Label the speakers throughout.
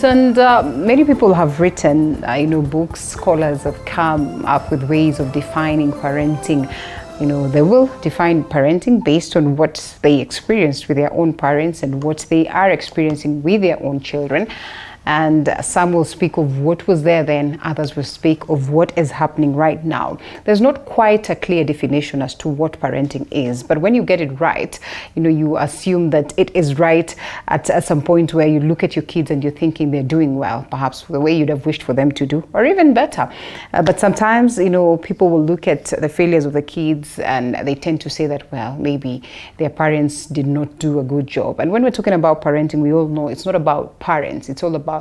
Speaker 1: right. And many people have written, books. Scholars have come up with ways of defining parenting. They will define parenting based on what they experienced with their own parents and what they are experiencing with their own children. And some will speak of what was there then, others will speak of what is happening right now. There's not quite a clear definition as to what parenting is, but when you get it right, you assume that it is right at some point where you look at your kids and you're thinking they're doing well, perhaps the way you'd have wished for them to do, or even better. But sometimes, people will look at the failures of the kids and they tend to say that, well, maybe their parents did not do a good job. And when we're talking about parenting, we all know it's not about parents, it's all about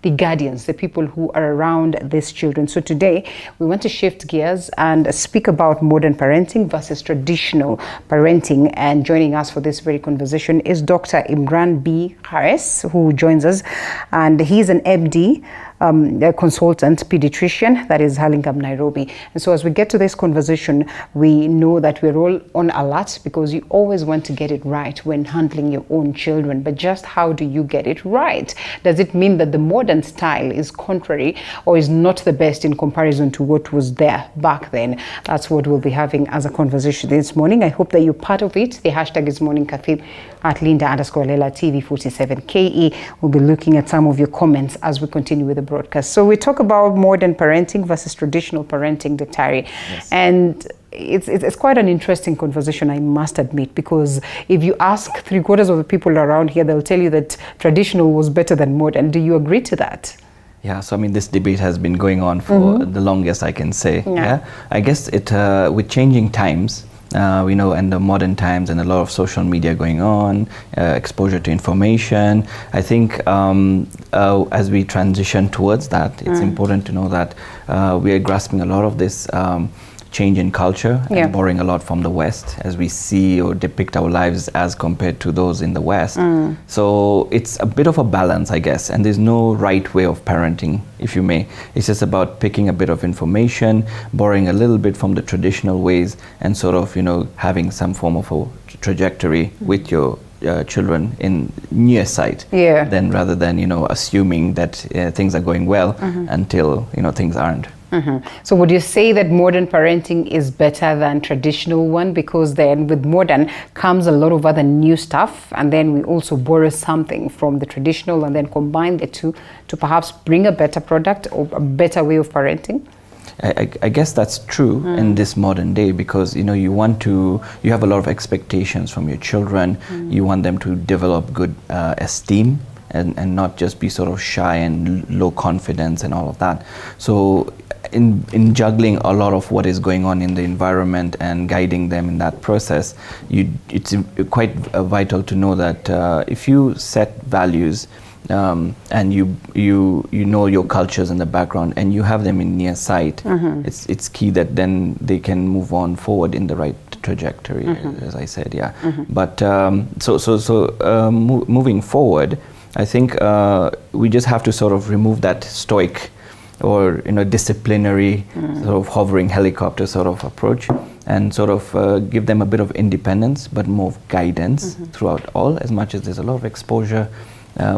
Speaker 1: the guardians, the people who are around these children. So today we want to shift gears and speak about modern parenting versus traditional parenting. And joining us for this very conversation is Dr. Imran B Khares, who joins us, and he's an MD, a consultant pediatrician that is Hurlingham, Nairobi. And so as we get to this conversation, we know that we're all on alert because you always want to get it right when handling your own children. But just how do you get it right? Does it mean that the modern style is contrary or is not the best in comparison to what was there back then? That's what we'll be having as a conversation this morning. I hope that you're part of it. The hashtag is Morning Cafe at Linda_Lela TV47KE. We'll be looking at some of your comments as we continue with the broadcast. So we talk about modern parenting versus traditional parenting, Dr.
Speaker 2: Yes.
Speaker 1: And it's quite an interesting conversation, I must admit, because if you ask 3/4 of the people around here, they'll tell you that traditional was better than modern. Do you agree to that?
Speaker 2: Yeah, so I mean, this debate has been going on for the longest, I can say. Yeah, I guess it with changing times, and the modern times and a lot of social media going on, exposure to information. I think as we transition towards that, it's important to know that we are grasping a lot of this change in culture and borrowing a lot from the West as we see or depict our lives as compared to those in the West. So it's a bit of a balance, I guess, and there's no right way of parenting, if you may. It's just about picking a bit of information, borrowing a little bit from the traditional ways, and sort of, having some form of a trajectory with your children in near sight, then rather than, assuming that things are going well until, things aren't.
Speaker 1: So would you say that modern parenting is better than traditional one? Because then with modern comes a lot of other new stuff, and then we also borrow something from the traditional and then combine the two to perhaps bring a better product or a better way of parenting?
Speaker 2: I guess that's true in this modern day, because you have a lot of expectations from your children. You want them to develop good esteem and not just be sort of shy and low confidence and all of that. So in juggling a lot of what is going on in the environment and guiding them in that process, it's quite vital to know that if you set values and you know your cultures in the background and you have them in near sight, it's key that then they can move on forward in the right trajectory, as I said. But moving forward, I think we just have to sort of remove that stoic or disciplinary sort of hovering helicopter sort of approach, and sort of give them a bit of independence but more of guidance throughout all. As much as there's a lot of exposure,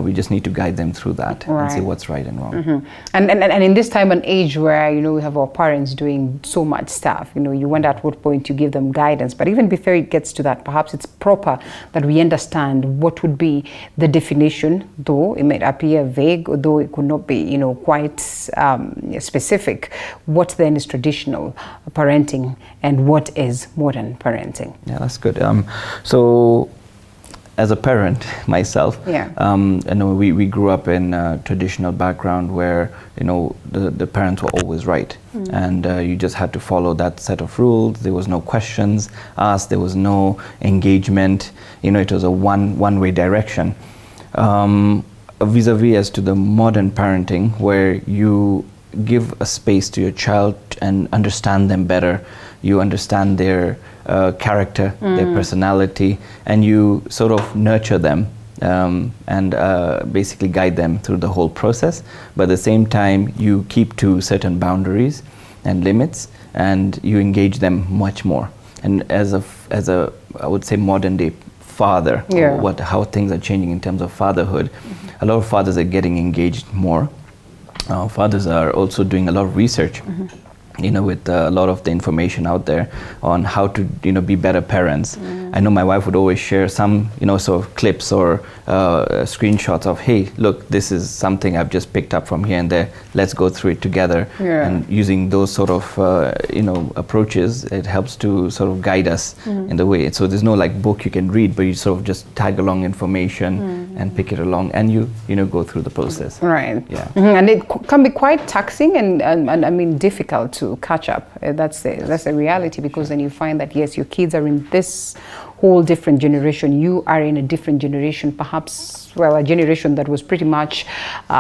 Speaker 2: we just need to guide them through that and see what's right and wrong.
Speaker 1: And in this time and age where we have our parents doing so much stuff, you wonder at what point you give them guidance. But even before it gets to that, perhaps it's proper that we understand what would be the definition, though it may appear vague, although it could not be quite specific. What then is traditional parenting and what is modern parenting?
Speaker 2: Yeah, that's good. So as a parent myself, we grew up in a traditional background where the parents were always right, and you just had to follow that set of rules. There was no questions asked, there was no engagement. It was a one-way direction. Vis-a-vis as to the modern parenting, where you give a space to your child and understand them better. You understand their character, their personality, and you sort of nurture them and basically guide them through the whole process. But at the same time, you keep to certain boundaries and limits, and you engage them much more. And as a I would say modern day father, or how things are changing in terms of fatherhood, a lot of fathers are getting engaged more. Fathers are also doing a lot of research, with a lot of the information out there on how to, be better parents. I know my wife would always share some, sort of clips or screenshots of, hey, look, this is something I've just picked up from here and there. Let's go through it together.
Speaker 1: Yeah.
Speaker 2: And using those sort of, approaches, it helps to sort of guide us in the way. So there's no like book you can read, but you sort of just tag along information and pick it along, and you go through the process.
Speaker 1: Right.
Speaker 2: Yeah.
Speaker 1: And it can be quite taxing and I mean difficult to catch up. That's the reality, because then you find that yes, your kids are in this whole different generation. You are in a different generation, perhaps, well, a generation that was pretty much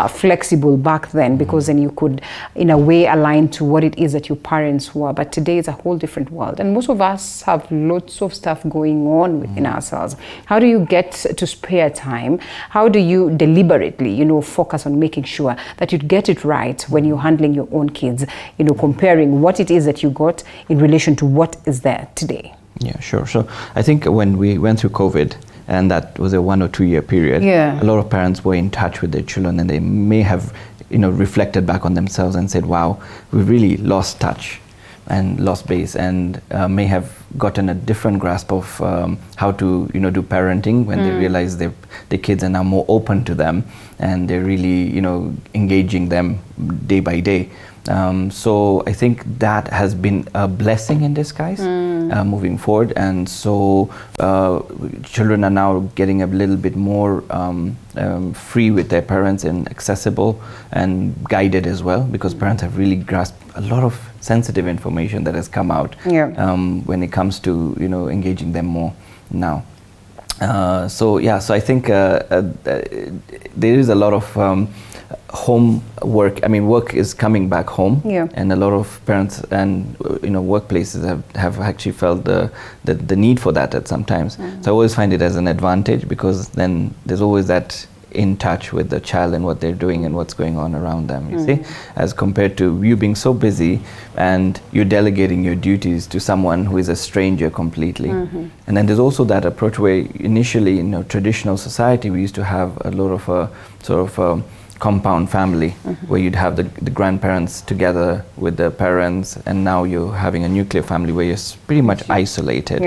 Speaker 1: flexible back then, because then you could, in a way, align to what it is that your parents were. But today it's a whole different world. And most of us have lots of stuff going on within ourselves. How do you get to spare time? How do you deliberately, focus on making sure that you get it right when you're handling your own kids, comparing what it is that you got in relation to what is there today?
Speaker 2: Yeah, sure. So I think when we went through COVID, and that was a 1 or 2 year period,
Speaker 1: yeah,
Speaker 2: a lot of parents were in touch with their children, and they may have, reflected back on themselves and said, wow, we really lost touch and lost base, and may have gotten a different grasp of how to, do parenting when they realize their kids are now more open to them, and they're really, engaging them day by day. So I think that has been a blessing in disguise moving forward, and so children are now getting a little bit more free with their parents and accessible and guided as well, because parents have really grasped a lot of sensitive information that has come out when it comes to engaging them more now. So I think there is a lot of home work. I mean, work is coming back home, and a lot of parents and workplaces have actually felt the need for that at some times. So I always find it as an advantage, because then there's always that in touch with the child and what they're doing and what's going on around them, you see, as compared to you being so busy and you're delegating your duties to someone who is a stranger completely. And then there's also that approach where initially in traditional society we used to have a lot of a sort of compound family, where you'd have the grandparents together with the parents, and now you're having a nuclear family where you're pretty much isolated.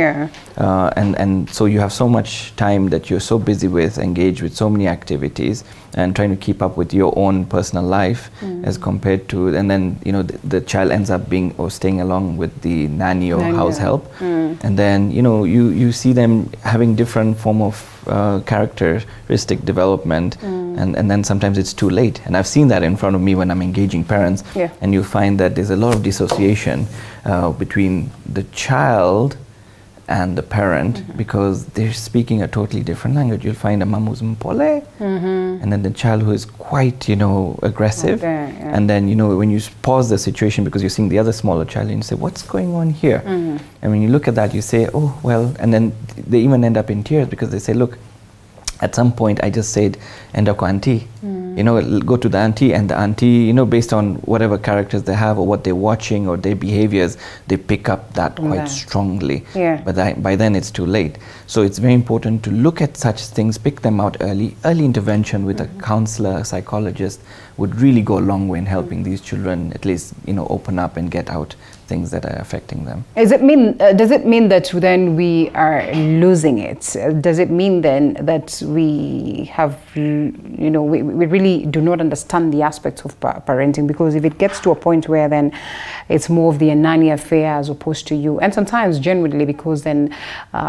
Speaker 2: And so you have so much time that you're so busy with, engaged with so many activities, and trying to keep up with your own personal life as compared to, and then the child ends up being or staying along with the nanny or house help, and then you see them having different form of characteristic development, and then sometimes it's too late. And I've seen that in front of me when I'm engaging parents, and you find that there's a lot of dissociation between the child and the parent, because they're speaking a totally different language. You'll find a mom who's mpole, and then the child who is quite aggressive, and then when you pause the situation because you're seeing the other smaller child and you say, what's going on here? And when you look at that, you say, oh well, and then they even end up in tears, because they say, look, at some point I just said enda kwa auntie, go to the auntie, and the auntie, based on whatever characters they have or what they're watching or their behaviors, they pick up that quite strongly. But by then it's too late. So it's very important to look at such things, pick them out early. Early intervention with a counselor, a psychologist would really go a long way in helping these children at least open up and get out things that are affecting them. Does it mean
Speaker 1: that then we are losing it? Does it mean then that we have, we really do not understand the aspects of parenting? Because if it gets to a point where then it's more of the nanny affair as opposed to you, and sometimes generally because then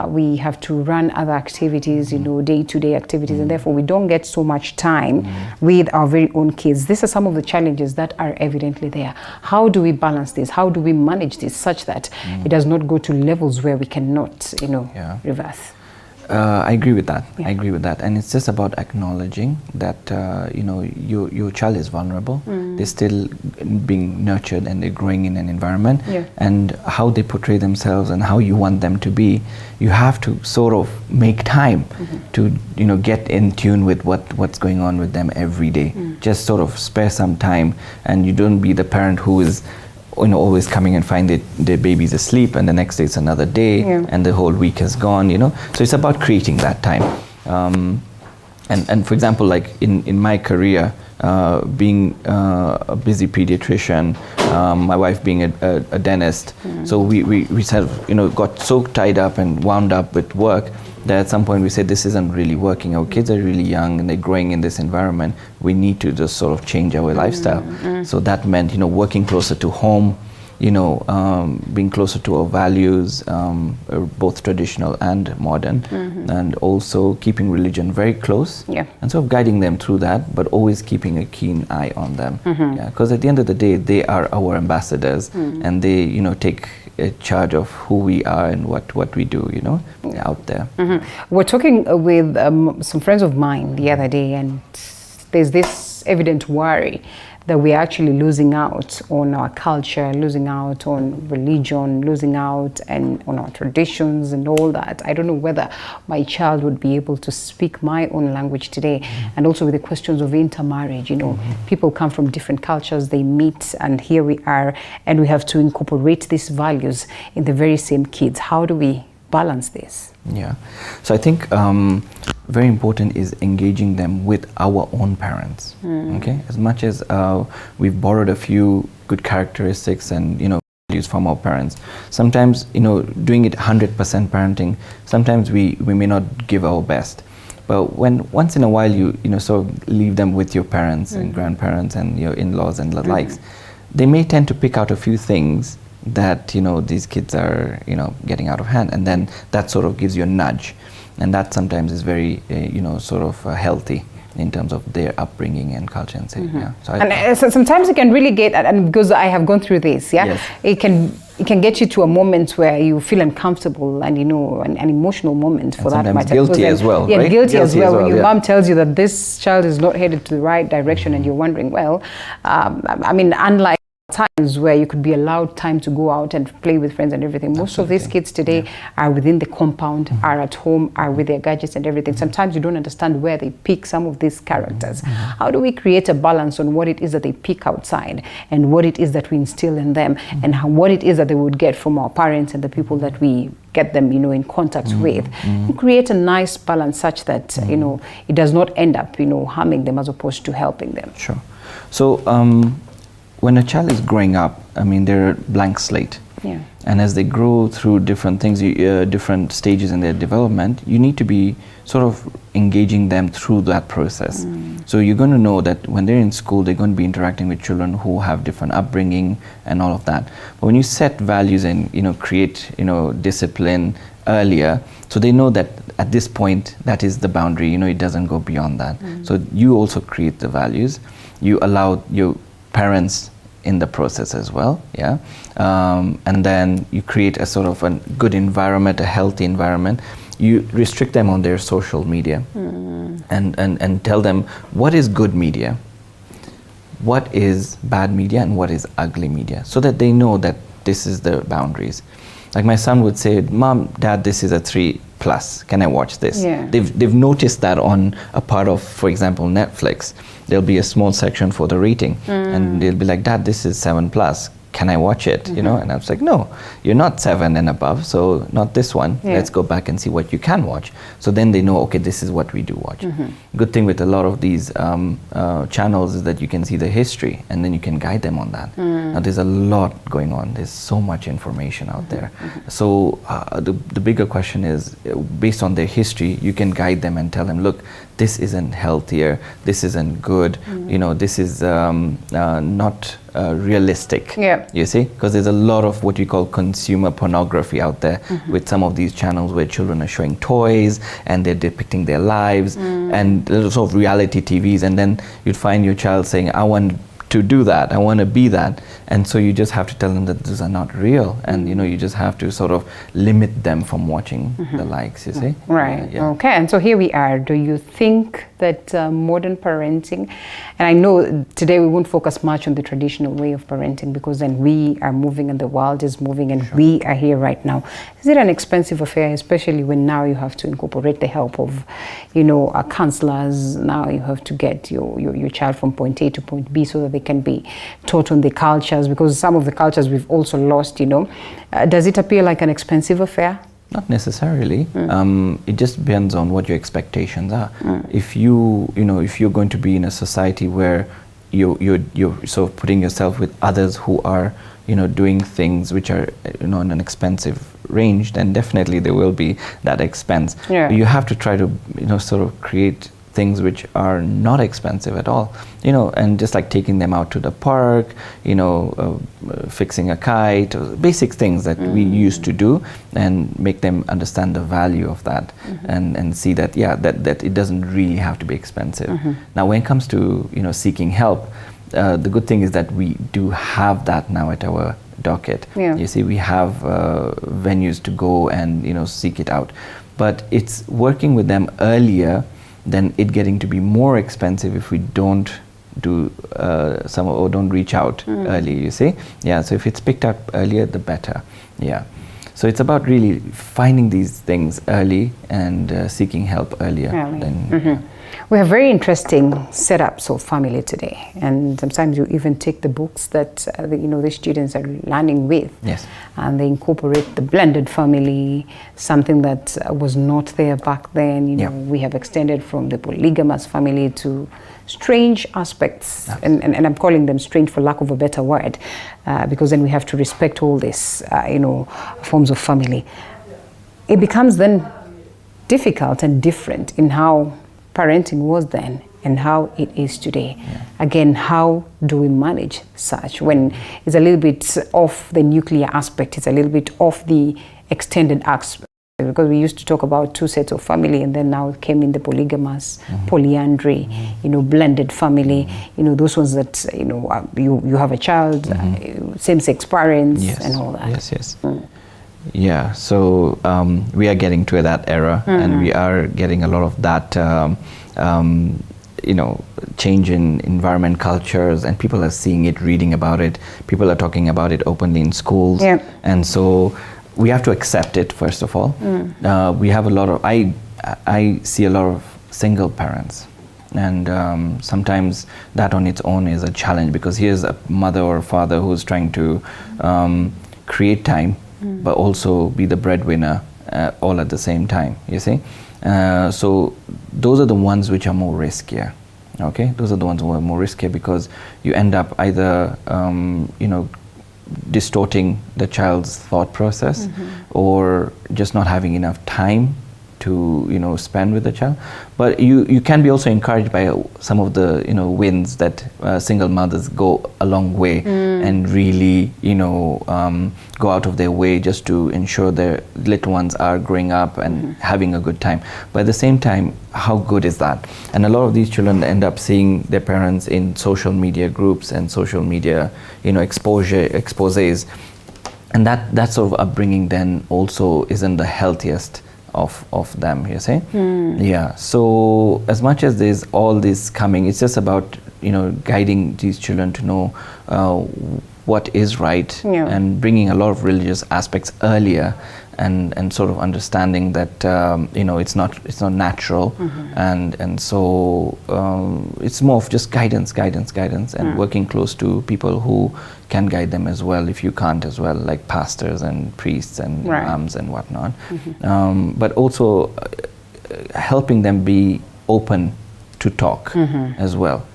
Speaker 1: we have to run other activities, day-to-day activities, and therefore we don't get so much time with our very own kids. These are some of the challenges that are evidently there. How do we balance this? How do we manage this such that it does not go to levels where we cannot, reverse?
Speaker 2: I agree with that. I agree with that, and it's just about acknowledging that your child is vulnerable. They're still being nurtured and they're growing in an environment, and how they portray themselves and how you want them to be. You have to sort of make time to get in tune with what's going on with them every day. Just sort of spare some time, and you don't be the parent who is always coming and find their babies asleep, and the next day it's another day, and the whole week has gone, So it's about creating that time. And for example, like in my career, being a busy pediatrician, my wife being a dentist, so we sort of, got so tied up and wound up with work that at some point we said, this isn't really working. Our kids are really young and they're growing in this environment. We need to just sort of change our lifestyle. So that meant, working closer to home, being closer to our values, both traditional and modern, and also keeping religion very close, and sort of guiding them through that, but always keeping a keen eye on them. Because at the end of the day, they are our ambassadors, and they, take charge of who we are and what we do, out there.
Speaker 1: We're talking with some friends of mine the other day, and there's this evident worry that we're actually losing out on our culture, losing out on religion, losing out and on our traditions and all that. I don't know whether my child would be able to speak my own language today. And also with the questions of intermarriage, people come from different cultures, they meet, and here we are, and we have to incorporate these values in the very same kids. How do we balance this?
Speaker 2: Yeah, so I think very important is engaging them with our own parents. Okay, as much as we've borrowed a few good characteristics and values from our parents, sometimes doing it 100% parenting, sometimes we may not give our best. But when once in a while you sort of leave them with your parents and grandparents and your in-laws and the likes, they may tend to pick out a few things that these kids are getting out of hand, and then that sort of gives you a nudge, and that sometimes is very sort of healthy in terms of their upbringing and culture and so
Speaker 1: sometimes it can really get, and because I have gone through this, it can get you to a moment where you feel uncomfortable and an emotional moment for that matter.
Speaker 2: Guilty as well, right?
Speaker 1: Guilty as well when your mom tells you that this child is not headed to the right direction, and you're wondering, well, unlike times where you could be allowed time to go out and play with friends and everything. Most of these kids today are within the compound, are at home, are with their gadgets and everything. Sometimes you don't understand where they pick some of these characters. How do we create a balance on what it is that they pick outside and what it is that we instill in them, and what it is that they would get from our parents and the people that we get them in contact with, and create a nice balance such that it does not end up harming them as opposed to helping them.
Speaker 2: Sure. So when a child is growing up, they're a blank slate. And as they grow through different things, different stages in their development, you need to be sort of engaging them through that process. So you're going to know that when they're in school, they're going to be interacting with children who have different upbringing and all of that. But when you set values and create discipline earlier, so they know that at this point that is the boundary. It doesn't go beyond that. So you also create the values. You allow your parents in the process as well, and then you create a sort of a good environment, a healthy environment. You restrict them on their social media, and tell them what is good media, what is bad media, and what is ugly media, so that they know that this is the boundaries. Like my son would say, "Mom, Dad, this is a 3+. Can I watch this?" They've noticed that on a part of, for example, Netflix, there'll be a small section for the rating, and they'll be like, "Dad, this is 7+. Can I watch it?" And I was like, "No, you're not 7 and above, so not this one. Let's go back and see what you can watch." So then they know, okay, this is what we do watch. Good thing with a lot of these channels is that you can see the history, and then you can guide them on that. Now there's a lot going on. There's so much information out there. So the bigger question is, based on their history, you can guide them and tell them, look, this isn't healthier, this isn't good, this is not realistic. You see, because there's a lot of what we call consumer pornography out there with some of these channels where children are showing toys and they're depicting their lives and sort of reality TVs, and then you'd find your child saying, "I want to do that, I want to be that," and so you just have to tell them that these are not real, and you just have to sort of limit them from watching the likes, you see.
Speaker 1: Right. Okay, and so here we are. Do you think that modern parenting, and I know today we won't focus much on the traditional way of parenting, because then we are moving and the world is moving, and we are here right now. Is it an expensive affair, especially when now you have to incorporate the help of counselors? Now you have to get your child from point A to point B so that they can be taught on the cultures, because some of the cultures we've also lost. Does it appear like an expensive affair?
Speaker 2: Not necessarily. It just depends on what your expectations are. If if you're going to be in a society where you're sort of putting yourself with others who are doing things which are in an expensive range, then definitely there will be that expense.
Speaker 1: Yeah.
Speaker 2: You have to try to sort of create things which are not expensive at all, and just like taking them out to the park, fixing a kite, basic things that we used to do, and make them understand the value of that, and see that that it doesn't really have to be expensive. Now when it comes to seeking help, the good thing is that we do have that now at our docket. You see, we have venues to go and seek it out, but it's working with them earlier than it getting to be more expensive if we don't do or don't reach out early, you see. So if it's picked up earlier, the better. So it's about really finding these things early and seeking help earlier.
Speaker 1: We have very interesting setups of family today, and sometimes you even take the books that the students are learning with, and they incorporate the blended family, something that was not there back then. We have extended from the polygamous family to strange aspects, and I'm calling them strange for lack of a better word, because then we have to respect all these forms of family. It becomes then difficult and different in how parenting was then and how it is today. Again, how do we manage such when it's a little bit off the nuclear aspect, it's a little bit off the extended aspect? Because we used to talk about two sets of family, and then now it came in the polygamous, polyandry, blended family, those ones that you have a child, same-sex parents, and all that.
Speaker 2: So we are getting to that era, and we are getting a lot of that change in environment, cultures, and people are seeing it, reading about it, people are talking about it openly in schools, and so we have to accept it, first of all. We have a lot of, I see a lot of single parents, and sometimes that on its own is a challenge, because here's a mother or a father who's trying to create time, but also be the breadwinner all at the same time, you see. So those are the ones which are more riskier. Those are the ones who are more riskier, because you end up either distorting the child's thought process, or just not having enough time to spend with the child. But you can be also encouraged by some of the wins that single mothers go a long way, and really go out of their way just to ensure their little ones are growing up and having a good time. But at the same time, how good is that? And a lot of these children end up seeing their parents in social media groups and social media exposés, and that sort of upbringing then also isn't the healthiest of them, you see. So as much as there's all this coming, it's just about guiding these children to know what is right, and bringing a lot of religious aspects earlier, and sort of understanding that it's not natural, and so it's more of just guidance, and working close to people who can guide them as well, if you can't as well, like pastors and priests and imams and whatnot, but also helping them be open to talk as well,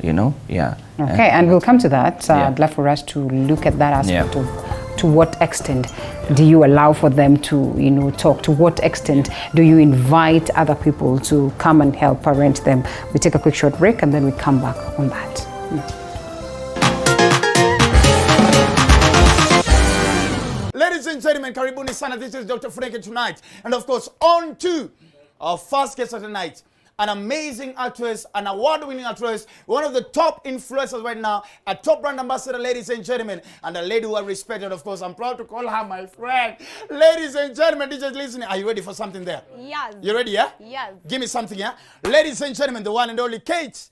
Speaker 2: Okay,
Speaker 1: and we'll come to that. I'd love for us to look at that aspect of to what extent do you allow for them to talk? To what extent do you invite other people to come and help parent them? We take a quick short break, and then we come back on that.
Speaker 3: Ladies and gentlemen, karibuni sana. This is Dr. Frankie tonight, and of course, on to our first guest of the night. An amazing actress, an award-winning actress, one of the top influencers right now, a top brand ambassador, ladies and gentlemen, and a lady who I respected, of course. I'm proud to call her my friend. Ladies and gentlemen, just listening. Are you ready for something there?
Speaker 4: Yes.
Speaker 3: You ready, yeah?
Speaker 4: Yes.
Speaker 3: Give me something, yeah? Ladies and gentlemen, the one and only Kate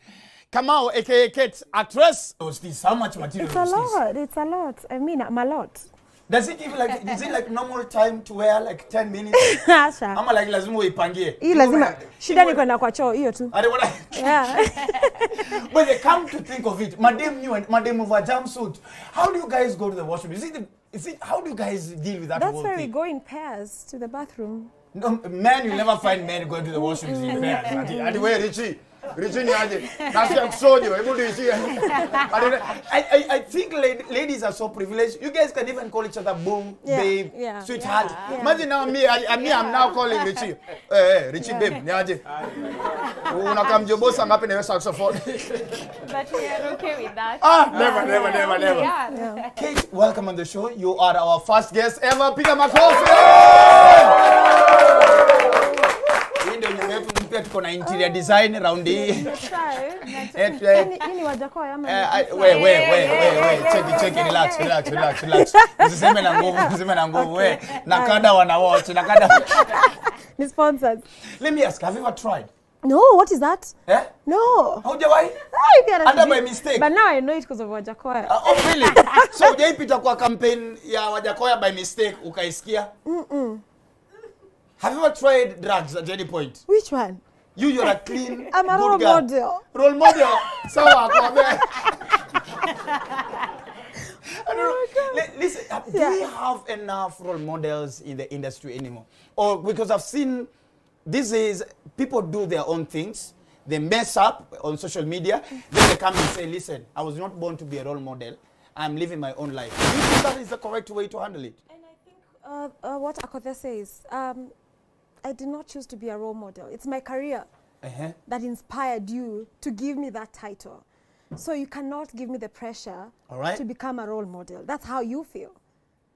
Speaker 3: Kamau, a.k.a. Kate, actress. How much material
Speaker 4: It's a lot. It's a lot. I mean, I'm a lot.
Speaker 3: Does it even is it like normal time to wear like 10 minutes?
Speaker 4: Asha.
Speaker 3: Ama like lazima uipangie.
Speaker 4: Hii lazima shida ni kwenda kwa choo hiyo tu. Yeah.
Speaker 3: But they come to think of it, madam new and madam of a jumpsuit. How do you guys go to the washroom? Is it How do you guys deal with that
Speaker 4: That's
Speaker 3: whole
Speaker 4: why we
Speaker 3: thing?
Speaker 4: go in pairs to the bathroom.
Speaker 3: No, men, you'll never find men going to the washroom in pairs. And the way Richie Nyaje, that's your soldier. Able to see. I think ladies are so privileged. You guys can even call each other boom, babe, sweetheart. Imagine now I'm now calling Richie. Richie, babe, Nyaje. Unakam jobo sangapi na saxophone.
Speaker 5: But we are okay with that.
Speaker 3: Never.
Speaker 5: Yeah.
Speaker 3: Kate, welcome on the show. You are our first guest ever. Piga makofi. Pia tuko na interior design round hii.
Speaker 4: Hii ni Wajakoya ama
Speaker 3: Check, relax. Usiseme na nguvu, we. Nakada wana watch, nakada.
Speaker 4: Ni sponsored.
Speaker 3: Let me ask, have you ever tried?
Speaker 4: No, what is that?
Speaker 3: Eh?
Speaker 4: No.
Speaker 3: Haujawahi? Under by mistake.
Speaker 4: But now I know it because of Wajakoya.
Speaker 3: Oh, really? So hujaipita kwa campaign ya Wajakoya by mistake ukaisikia? Have you ever tried drugs at any point?
Speaker 4: Which one?
Speaker 3: You're a clean,
Speaker 4: I'm a
Speaker 3: good
Speaker 4: role
Speaker 3: girl.
Speaker 4: model.
Speaker 3: Role model. Sawa kwa me. Listen, do we have enough role models in the industry anymore? Or because I've seen these days people do their own things. They mess up on social media. Then they come and say, listen, I was not born to be a role model. I'm living my own life. Do you think that is the correct way to handle it?
Speaker 4: And I think what Akothe says, I did not choose to be a role model. It's my career that inspired you to give me that title. So you cannot give me the pressure to become a role model. That's how you feel.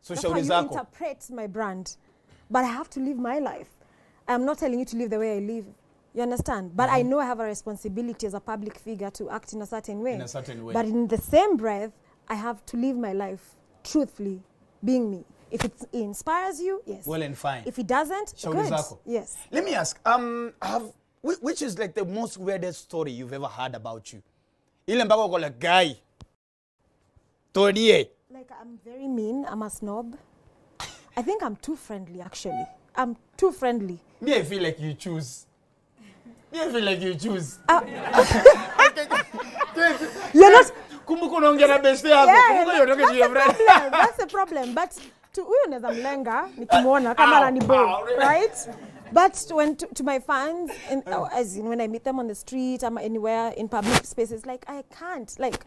Speaker 3: So
Speaker 4: that's how you interpret my brand. But I have to live my life. I'm not telling you to live the way I live. You understand? But I know I have a responsibility as a public figure to act in a certain way. But in the same breath, I have to live my life truthfully, being me. If it inspires you, yes.
Speaker 3: Well and fine.
Speaker 4: If it doesn't, good. Yes.
Speaker 3: Let me ask, which is like the most weirdest story you've ever heard about you? Ile mpaka uko like guy. Todie.
Speaker 4: Like I'm very mean, I'm a snob. I think I'm too friendly actually. I'm too friendly.
Speaker 3: Me, I feel like you choose. You're not
Speaker 4: that's the problem. But to huyo naweza mlenga nikimuona kama ananibo, right? But when to my fans, as in when I meet them on the street, I'm anywhere in public spaces, like I can't. Like,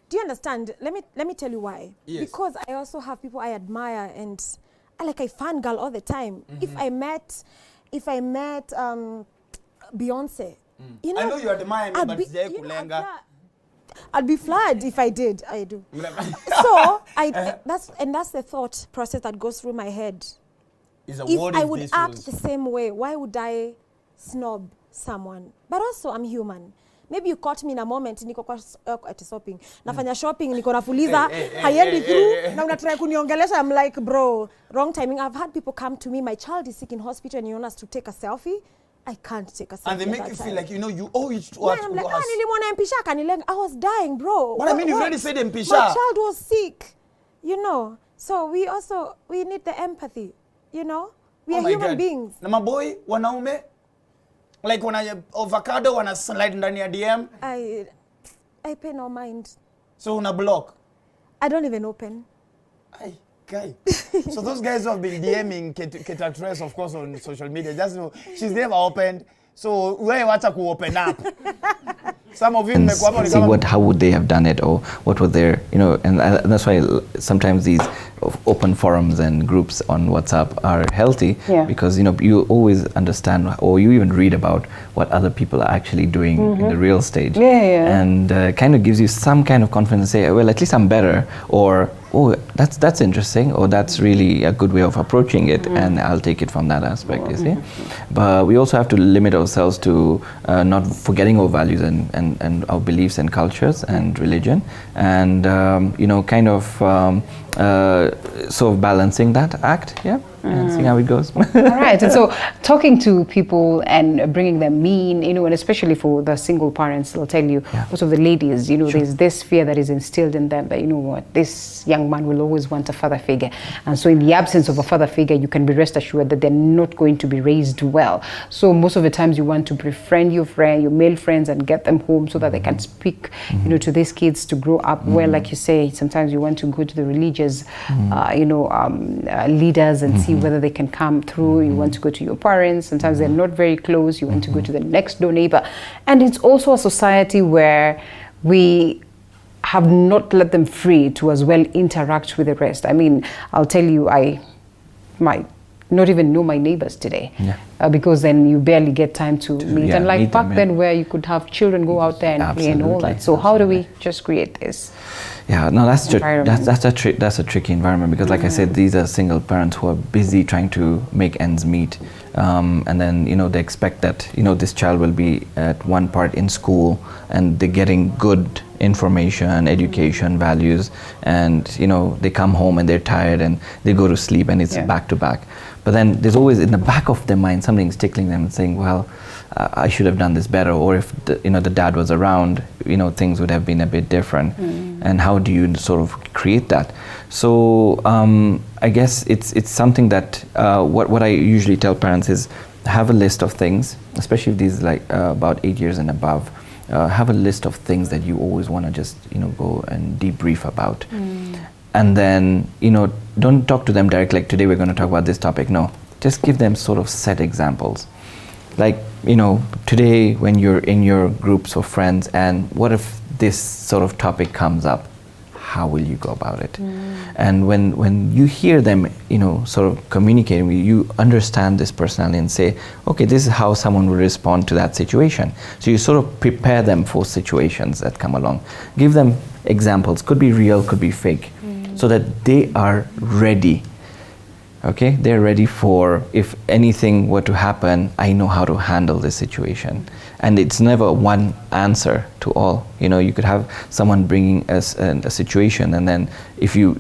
Speaker 4: do you understand? Let me tell you why.
Speaker 3: Yes.
Speaker 4: Because I also have people I admire and I fangirl all the time. If I met Beyonce, you know,
Speaker 3: I know you admire me, but sijai kulenga.
Speaker 4: I'd be flattered if I did. I do. So that's the thought process that goes through my head. If I would act the same way, why would I snob someone? But also, I'm human. Maybe you caught me in a moment, niko kwa shopping. Nafanya shopping, niko nafuliza, haiendi through, na unatry kuniongelesha. I'm like, bro, wrong timing. I've had people come to me, my child is sick in hospital and you want us to take a selfie. I can't take a selfie.
Speaker 3: And they make you feel like, you know, you owe it to us.
Speaker 4: I'm like, I was dying, bro.
Speaker 3: But I mean, you've already said Mpisha.
Speaker 4: My child was sick, you know. So we need the empathy, you know. We are human beings.
Speaker 3: Na maboy, wanaume, like when I avocado, wanna slide ndani ya DM.
Speaker 4: I pay no mind.
Speaker 3: So una block?
Speaker 4: I don't even open.
Speaker 3: Ay, guy. So those guys who have been DMing Kate Actress, of course, on social media, just know she's never opened. So where watch her open up? Some of you
Speaker 2: see how would they have done it, or what would their, you know, and that's why sometimes these open forums and groups on WhatsApp are healthy, because you know you always understand, or you even read about what other people are actually doing in the real stage, and kind of gives you some kind of confidence to say, well, at least I'm better, or oh, that's interesting, or that's really a good way of approaching it, and I'll take it from that aspect, you see. But we also have to limit ourselves to not forgetting our values and our beliefs and cultures and religion, and you know, kind of sort of balancing that act, and seeing how it goes.
Speaker 1: All right, and so talking to people and bringing them in, you know, and especially for the single parents, they'll tell you, most of the ladies, you know, there's this fear that is instilled in them that, you know what, this young man will always want a father figure. And so in the absence of a father figure, you can be rest assured that they're not going to be raised well. So most of the times you want to befriend your male friends and get them home so that they can speak, you know, to these kids to grow up well. Like you say, sometimes you want to go to the religious religious, leaders and see whether they can come through. You want to go to your parents. Sometimes they're not very close. You want to go to the next door neighbor. And it's also a society where we have not let them free to as well interact with the rest. I mean, I'll tell you, I might not even know my neighbors today, because then you barely get time to meet. And like back then, where you could have children go out there and play and all that. So how do we just create this?
Speaker 2: Yeah, no, that's a tricky environment, because like I said, these are single parents who are busy trying to make ends meet, and then they expect that this child will be at one part in school and they're getting good information, education, values, and they come home and they're tired and they go to sleep and it's back to back. But then there's always in the back of their mind something's tickling them and saying, well, I should have done this better, or if the dad was around, things would have been a bit different. And how do you sort of create that? So I guess it's something that what I usually tell parents is have a list of things, especially if these like about 8 years and above. Have a list of things that you always want to just go and debrief about. And then don't talk to them directly, like today we're going to talk about this topic. No, just give them sort of set examples, like today when you're in your groups of friends, and what if this sort of topic comes up, how will you go about it? And when you hear them sort of communicating with you, you understand this personality and say, okay, this is how someone will respond to that situation. So you sort of prepare them for situations that come along. Give them examples, could be real, could be fake, so that they are ready. Okay, they're ready for, if anything were to happen, I know how to handle this situation. And it's never one answer to all. You could have someone bringing us a situation, and then if you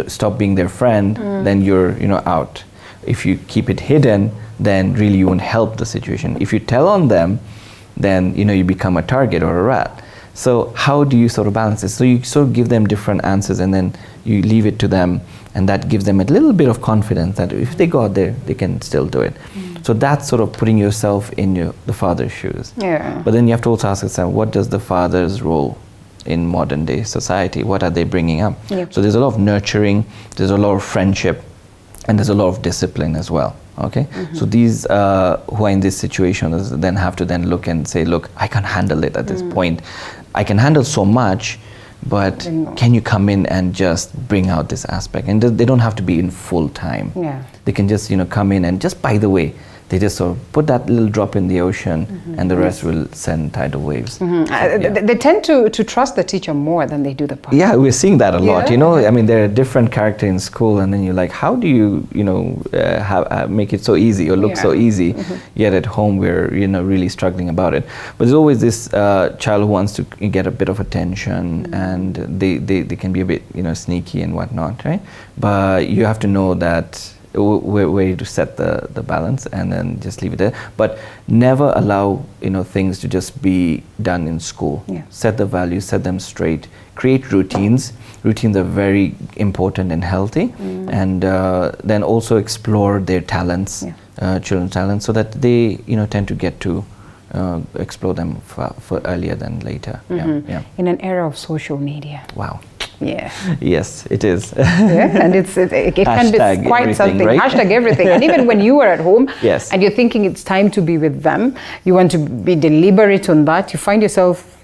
Speaker 2: stop being their friend, then you're out. If you keep it hidden, then really you won't help the situation. If you tell on them, then you become a target or a rat. So how do you sort of balance this? So you sort of give them different answers, and then you leave it to them, and that gives them a little bit of confidence that if they go out there, they can still do it. So that's sort of putting yourself in the father's shoes. Yeah. But then you have to also ask yourself, what does the father's role in modern day society? What are they bringing up? Yep. So there's a lot of nurturing, there's a lot of friendship, and there's a lot of discipline as well. Okay, so these who are in this situation then have to then look and say, look, I can't handle it at this point. I can handle so much, but can you come in and just bring out this aspect? And they don't have to be in full time. Yeah. They can just come in and just, by the way, they just sort of put that little drop in the ocean, and the rest will send tidal waves.
Speaker 1: They tend to trust the teacher more than they do the parent.
Speaker 2: Yeah, we're seeing that a lot. I mean, they're a different character in school, and then you're like, how do you, make it so easy or look so easy? Yet at home, we're really struggling about it. But there's always this child who wants to get a bit of attention, and they can be a bit sneaky and whatnot, right? But you have to know that way to set the balance, and then just leave it there. But never allow things to just be done in school. Set the values, set them straight, create routines. Routines are very important and healthy, and then also explore their talents, children's talents, so that they tend to get to explore them for earlier than later.
Speaker 1: In an era of social media.
Speaker 2: Wow.
Speaker 1: Yeah.
Speaker 2: Yes, it is.
Speaker 1: And it can be quite something. Right? Hashtag everything. And even when you are at home, and you're thinking it's time to be with them, you want to be deliberate on that. You find yourself,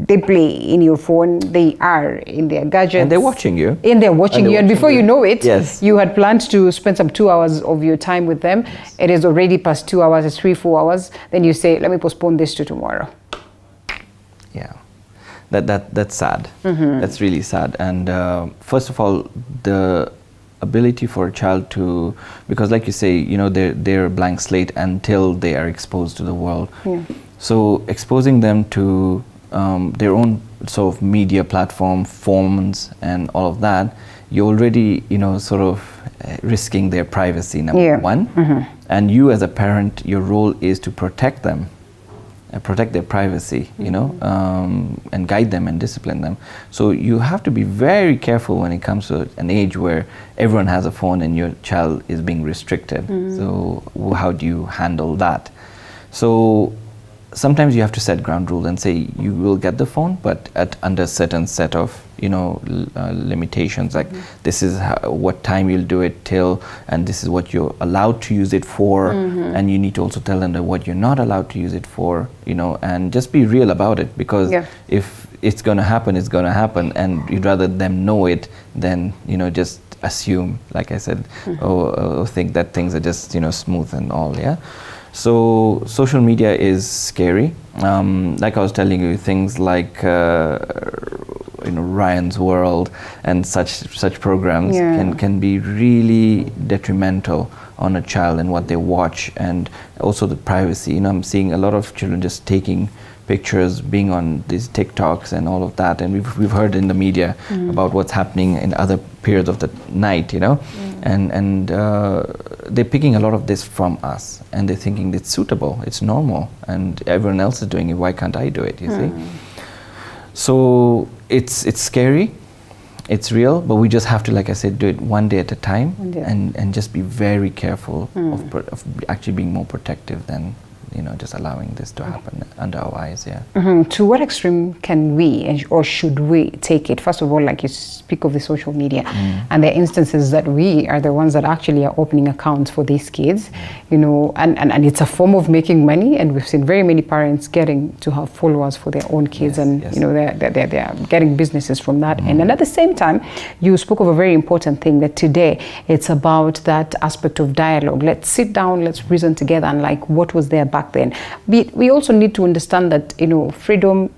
Speaker 1: deeply in your phone. They are in their gadgets.
Speaker 2: And they're watching you.
Speaker 1: And before you know it, you had planned to spend some 2 hours of your time with them. It is already past 2 hours. It's 3-4 hours. Then you say, let me postpone this to tomorrow.
Speaker 2: Yeah. That's sad. That's really sad. And first of all, the ability for a child to, because like you say, they're a blank slate until they are exposed to the world. So exposing them to their own sort of media platform, phones, and all of that, you're already sort of risking their privacy, number one. And you as a parent, your role is to protect them. Protect their privacy, and guide them and discipline them. So you have to be very careful when it comes to an age where everyone has a phone and your child is being restricted. So how do you handle that? So sometimes you have to set ground rules and say you will get the phone, but under certain set of limitations, like this is what time you'll do it till, and this is what you're allowed to use it for, and you need to also tell them that what you're not allowed to use it for, and just be real about it, because if it's going to happen, it's going to happen, and you'd rather them know it than just assume, like I said, or think that things are just smooth and all. So social media is scary. Like I was telling you, things like Ryan's World and such programs can be really detrimental on a child and what they watch, and also the privacy. I'm seeing a lot of children just taking pictures, being on these TikToks and all of that, and we've heard in the media about what's happening in other periods of the night, and they're picking a lot of this from us, and they're thinking it's suitable, it's normal, and everyone else is doing it, why can't I do it, you see? So it's scary, it's real, but we just have to, like I said, do it one day at a time, and just be very careful of actually being more protective than just allowing this to happen under our eyes.
Speaker 1: To what extreme can we or should we take it? First of all, like you speak of the social media, and there are instances that we are the ones that actually are opening accounts for these kids, and it's a form of making money, and we've seen very many parents getting to have followers for their own kids, they're getting businesses from that. And at the same time, you spoke of a very important thing, that today it's about that aspect of dialogue. Let's sit down, let's reason together, and like, what was there back then. We also need to understand that freedom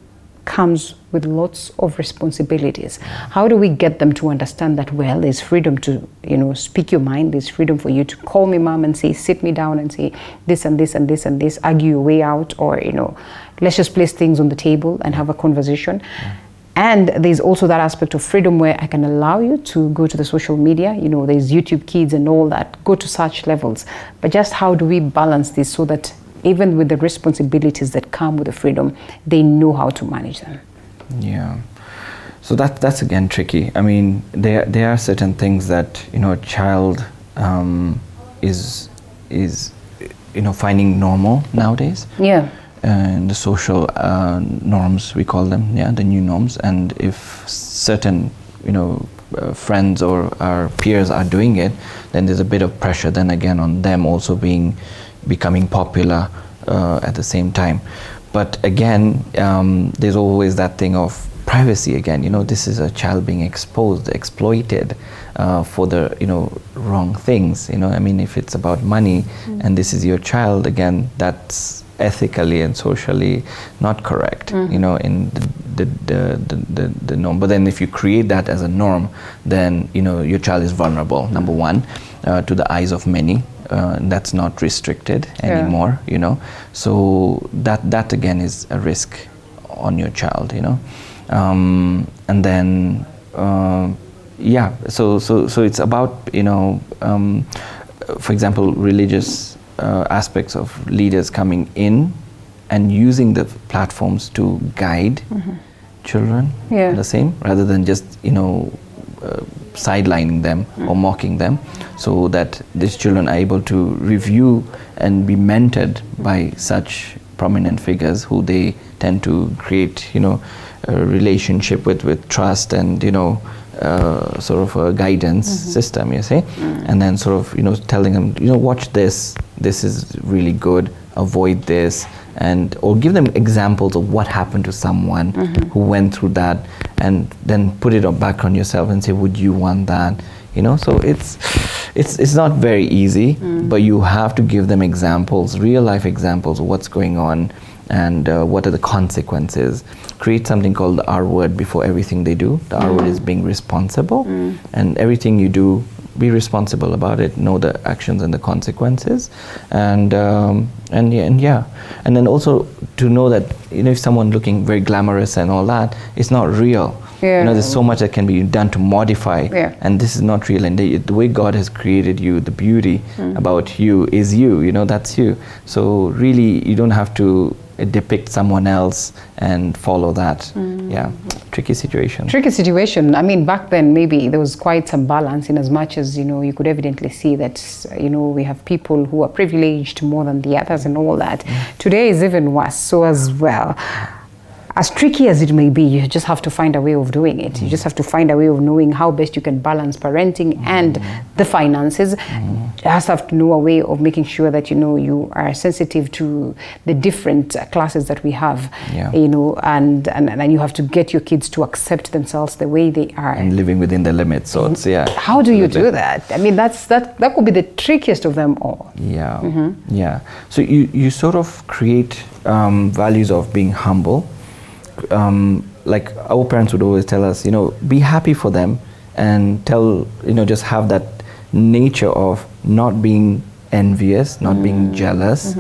Speaker 1: comes with lots of responsibilities. How do we get them to understand that, well, there's freedom to speak your mind, there's freedom for you to call me mom and say, sit me down and say this and this and this and this, argue your way out, or let's just place things on the table and have a conversation. And there's also that aspect of freedom where I can allow you to go to the social media, there's YouTube Kids and all that, go to such levels. But just how do we balance this so that even with the responsibilities that come with the freedom, they know how to manage them?
Speaker 2: So that's again tricky. I mean, there are certain things that a child is finding normal nowadays. And the social norms, we call them, the new norms. And if certain friends or our peers are doing it, then there's a bit of pressure then again on them also becoming popular at the same time. But again, there's always that thing of privacy again. This is a child being exposed, exploited for the wrong things. I mean, if it's about money and this is your child, again, that's ethically and socially not correct, in the norm. But then if you create that as a norm, then your child is vulnerable, number one, to the eyes of many. That's not restricted anymore, so that again is a risk on your child, and then so it's about for example, religious aspects of leaders coming in and using the platforms to guide children the same, rather than just sidelining them or mocking them, so that these children are able to review and be mentored by such prominent figures who they tend to create a relationship with trust and sort of a guidance system, you see, and then sort of telling them, watch this is really good, avoid this, and or give them examples of what happened to someone who went through that, and then put it back on yourself and say, would you want that? So it's not very easy, but you have to give them examples, real life examples of what's going on and what are the consequences. Create something called the R word before everything they do. The R word is being responsible, and everything you do, be responsible about it, know the actions and the consequences, and then also to know that if someone looking very glamorous and all that, it's not real.
Speaker 1: Yeah.
Speaker 2: You know, there's so much that can be done to modify, and this is not real. And the way God has created you, the beauty about you is you. You know, that's you. So really, you don't have to depict someone else and follow that. Yeah, tricky situation.
Speaker 1: Tricky situation. I mean, back then maybe there was quite some balance, in as much as, you know, you could evidently see that, you know, we have people who are privileged more than the others and all that. Today is even worse. So as well, as tricky as it may be, you just have to find a way of doing it. You just have to find a way of knowing how best you can balance parenting and the finances. You just have to know a way of making sure that, you know, you are sensitive to the different classes that we have, you know, and you have to get your kids to accept themselves the way they are.
Speaker 2: And living within the limits. So it's,
Speaker 1: How do you do that? I mean, that could be the trickiest of them all.
Speaker 2: Yeah, yeah. So you sort of create values of being humble. Like our parents would always tell us, you know, be happy for them, and just have that nature of not being envious, not being jealous,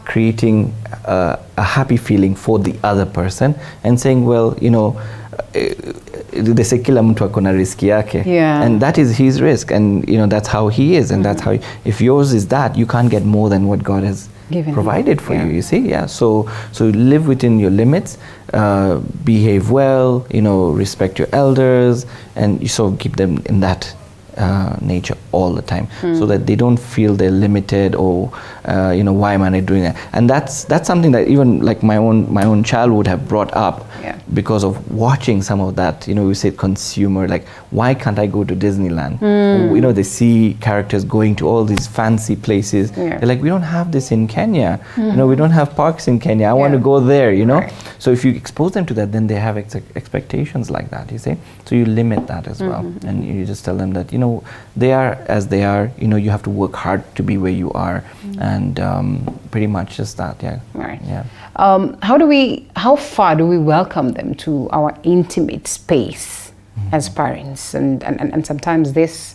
Speaker 2: creating a happy feeling for the other person, and saying, well, you know, they say kila mtu akona riski yake, and that is his risk, and you know, that's how he is, and that's how if yours is that, you can't get more than what God has provided for you, you see. So live within your limits, behave well, you know, respect your elders, and you sort of keep them in that nature all the time, so that they don't feel they're limited, or you know, why am I not doing that? And that's something that even like my own child would have brought up, because of watching some of that. You know, we say consumer, like, why can't I go to Disneyland? Or, you know, they see characters going to all these fancy places. They're like, we don't have this in Kenya. You know, we don't have parks in Kenya. I want to go there. You know, so if you expose them to that, then they have expectations like that. You see, so you limit that as well, and you just tell them that, you know, they are as they are. You know, you have to work hard to be where you are, and pretty much just that.
Speaker 1: How far do we welcome them to our intimate space as parents? And sometimes this,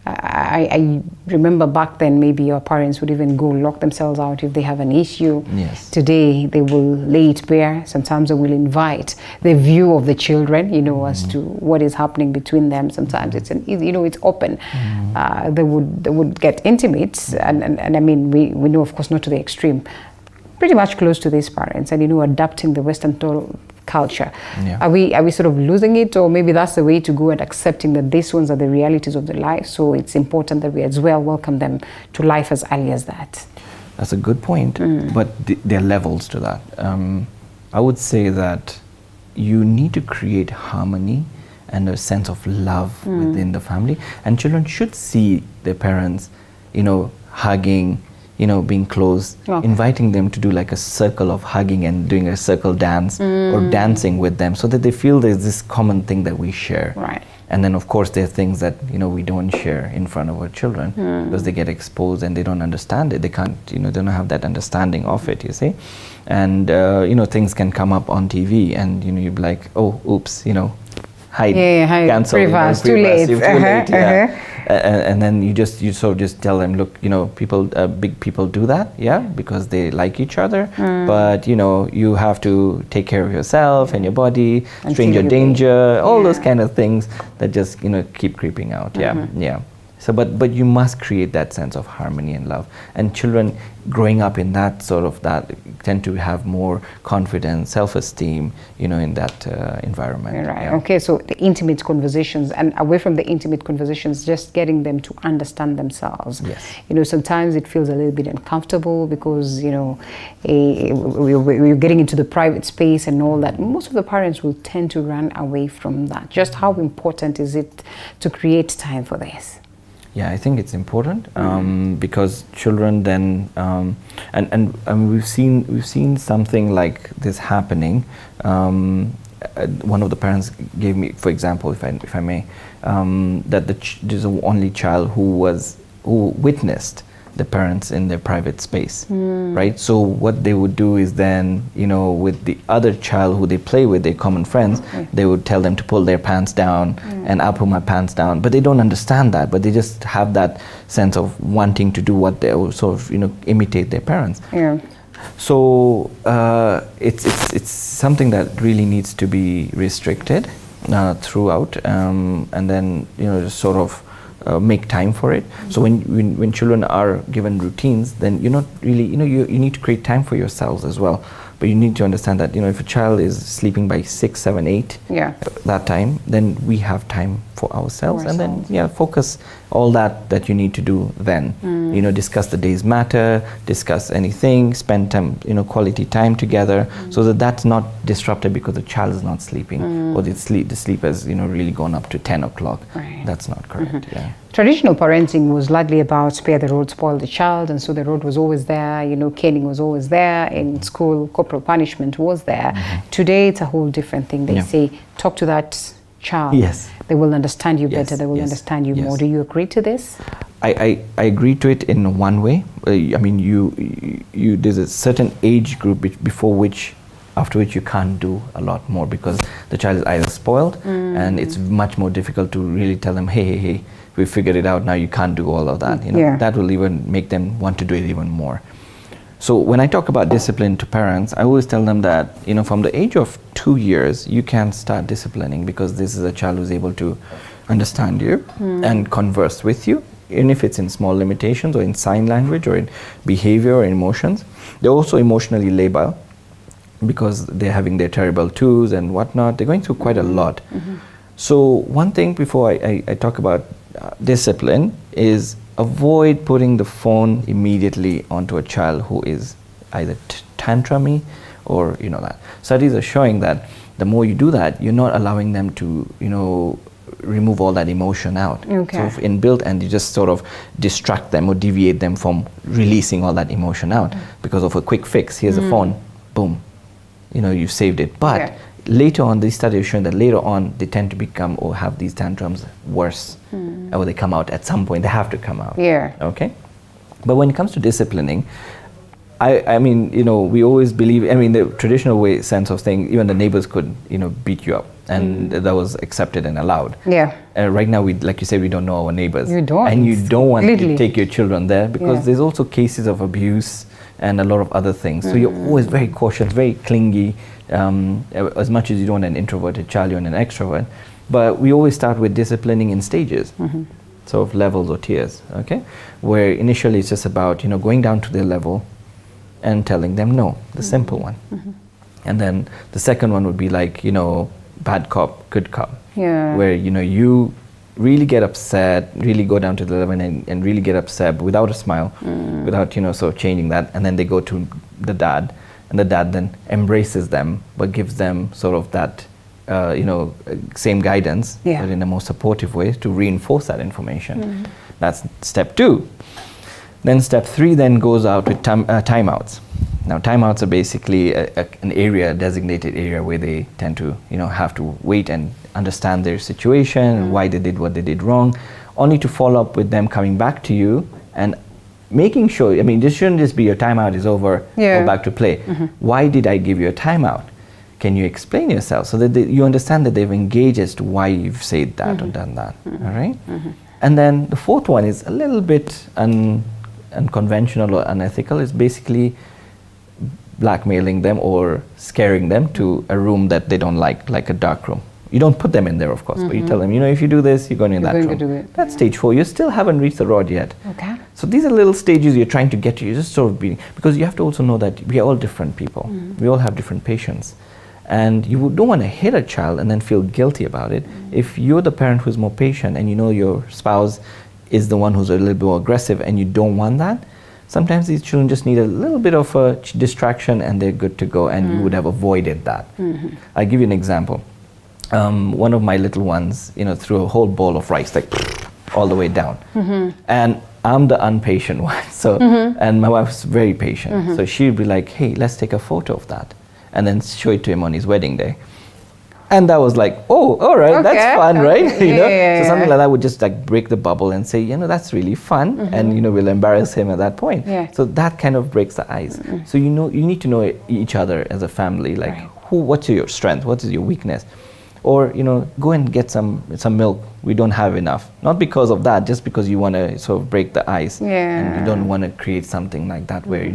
Speaker 1: I remember back then, maybe our parents would even go lock themselves out if they have an issue. Today they will lay it bare. Sometimes they will invite the view of the children, you know, as to what is happening between them. Sometimes it's it's open. They would get intimate, and I mean, we know, of course, not to the extreme, pretty much close to these parents, and, you know, adapting the Western culture. Are we sort of losing it, or maybe that's the way to go, and accepting that these ones are the realities of the life? So it's important that we as well welcome them to life as early as that.
Speaker 2: That's a good point, but there are levels to that. I would say that you need to create harmony and a sense of love within the family, and children should see their parents, you know, hugging, you know, being close, inviting them to do like a circle of hugging and doing a circle dance, or dancing with them, so that they feel there's this common thing that we share. And then, of course, there are things that, you know, we don't share in front of our children, because they get exposed and they don't understand it. They can't, you know, they don't have that understanding of it, you see. And, you know, things can come up on TV, and, you know, you'd be like, oh, oops, you know, hide, cancel,
Speaker 1: previous, too late.
Speaker 2: And then you sort of just tell them, look, you know, people, big people do that, because they like each other, but, you know, you have to take care of yourself and your body, stranger danger, all those kind of things that just, you know, keep creeping out. So, but you must create that sense of harmony and love. And children growing up in that sort of that tend to have more confidence, self-esteem, you know, in that environment.
Speaker 1: Okay, so the intimate conversations, and away from the intimate conversations, just getting them to understand themselves. You know, sometimes it feels a little bit uncomfortable because, you know, we're getting into the private space and all that. Most of the parents will tend to run away from that. Just how important is it to create time for this?
Speaker 2: Yeah, I think it's important, because children then, and we've seen something like this happening. One of the parents gave me, for example, if I may, that there's the only child who witnessed the parents in their private space, right? So what they would do is then, you know, with the other child who they play with, their common friends, they would tell them to pull their pants down, and I'll pull my pants down. But they don't understand that, but they just have that sense of wanting to do what they sort of, you know, imitate their parents. So it's something that really needs to be restricted. throughout, and then just sort of make time for it. So when children are given routines, then you're not really, you need to create time for yourselves as well. But you need to understand that, if a child is sleeping by 6, 7, 8, that time, then we have time for ourselves. And then, focus all that you need to do then. Discuss the day's matter, discuss anything, spend time, quality time together, so that that's not disrupted because the child is not sleeping, or the sleep has, really gone up to 10 o'clock.
Speaker 1: Right.
Speaker 2: That's not correct,
Speaker 1: Traditional parenting was largely about spare the rod, spoil the child, and so the rod was always there, caning was always there, in school corporal punishment was there. Today it's a whole different thing. They say, talk to that child.
Speaker 2: Yes.
Speaker 1: They will understand you better, they will understand you more. Do you agree to this?
Speaker 2: I agree to it in one way. I mean, you there's a certain age group after which you can't do a lot more, because the child is either spoiled, and it's much more difficult to really tell them, hey, we figured it out, now you can't do all of that. That will even make them want to do it even more. So when I talk about discipline to parents, I always tell them that, from the age of 2 years, you can start disciplining, because this is a child who's able to understand you and converse with you, even if it's in small limitations or in sign language or in behavior or emotions. They're also emotionally labile, because they're having their terrible twos and whatnot. They're going through quite a lot. So one thing before I talk about discipline is avoid putting the phone immediately onto a child who is either tantrumy or that. Studies are showing that the more you do that, you're not allowing them to remove all that emotion out. So if inbuilt, and you just sort of distract them or deviate them from releasing all that emotion out because of a quick fix. Here's a phone, boom, you've saved it. But later on, these studies showing that later on they tend to become or have these tantrums worse, or they come out at some point. They have to come out. Okay. But when it comes to disciplining, I mean, we always believe. I mean, the traditional sense of saying even the neighbors could beat you up, and that was accepted and allowed. Right now, like you said, we don't know our neighbors.
Speaker 1: You don't.
Speaker 2: And you don't want to take your children there, because there's also cases of abuse and a lot of other things. So you're always very cautious, very clingy. As much as you don't want an introverted child, you want an extrovert. But we always start with disciplining in stages, sort of levels or tiers, okay? Where initially it's just about, going down to their level and telling them no, the simple one. And then the second one would be like, bad cop, good cop. Where, you really get upset, really go down to the level and really get upset, but without a smile, without, sort of changing that. And then they go to the dad, and the dad then embraces them, but gives them sort of that, same guidance, but in a more supportive way to reinforce that information. That's step 2. Then step 3 then goes out with timeouts. Now, timeouts are basically a designated area where they tend to, have to wait and understand their situation and why they did what they did wrong, only to follow up with them coming back to you and making sure, I mean, this shouldn't just be your timeout is over, go back to play. Why did I give you a timeout? Can you explain yourself so that you understand that they've engaged as to why you've said that or done that, all right? And then the fourth one is a little bit unconventional or unethical. It's basically blackmailing them or scaring them to a room that they don't like a dark room. You don't put them in there, of course, but you tell them, if you do this, you're going in that room. That's stage 4. You still haven't reached the rod yet.
Speaker 1: Okay.
Speaker 2: So these are little stages you're trying to get to. You're just sort of being, because you have to also know that we are all different people. We all have different patients. And you don't want to hit a child and then feel guilty about it. If you're the parent who's more patient and your spouse is the one who's a little bit more aggressive and you don't want that, sometimes these children just need a little bit of a distraction and they're good to go, and you would have avoided that. I'll give you an example. One of my little ones, threw a whole bowl of rice, like all the way down. And I'm the impatient one. So, and my wife's very patient. So she'd be like, hey, let's take a photo of that, and then show it to him on his wedding day. And that was like, oh, all right, that's fun, right? So something like that would just like break the bubble and say, that's really fun, and we'll embarrass him at that point. So that kind of breaks the ice. So you need to know each other as a family, like what's your strength, what is your weakness. or go and get some milk. We don't have enough. Not because of that, just because you want to sort of break the ice. And you don't want to create something like that where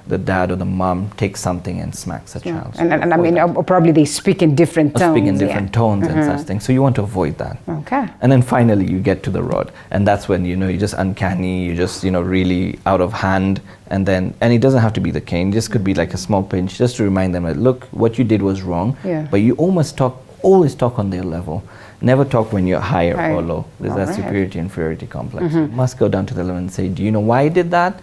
Speaker 2: the dad or the mom takes something and smacks the child.
Speaker 1: And I mean, probably they speak in different tones.
Speaker 2: Speak in different tones and such things. So you want to avoid that.
Speaker 1: Okay.
Speaker 2: And then finally you get to the rod, and that's when you're just uncanny. You're just really out of hand. And it doesn't have to be the cane. It just could be like a small pinch, just to remind them that, look, what you did was wrong. But you always talk on their level. Never talk when you're higher or low. There's that superiority inferiority complex. You must go down to the level and say, do you know why I did that?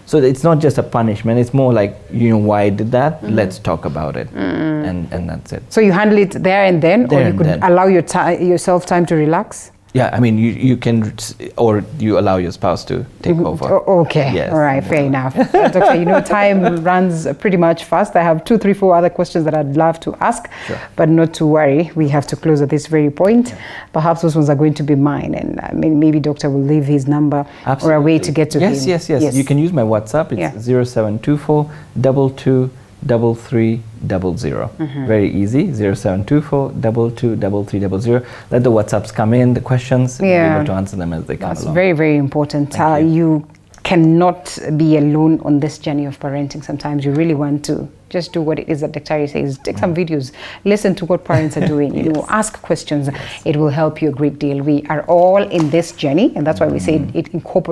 Speaker 2: So it's not just a punishment. It's more like, why I did that? Let's talk about it. And that's it.
Speaker 1: So you handle it there and then, or you could allow yourself time to relax?
Speaker 2: Yeah, I mean, you can, or you allow your spouse to take over.
Speaker 1: Okay,
Speaker 2: yes.
Speaker 1: All right, fair enough. Doctor, time runs pretty much fast. I have 2, 3, 4 other questions that I'd love to ask, but not to worry. We have to close at this very point. Perhaps those ones are going to be mine, and maybe Doctor will leave his number or a way to get to him.
Speaker 2: Yes. You can use my WhatsApp. It's 0724 22 3300. Very easy. 0724 22 3300. Let the WhatsApps come in, the questions, and we'll be able to answer them as they come along.
Speaker 1: That's very, very important. You cannot be alone on this journey of parenting. Sometimes you really want to just do what it is that Dr. says. Take some videos, listen to what parents are doing, ask questions. It will help you a great deal. We are all in this journey, and that's why we say it incorporates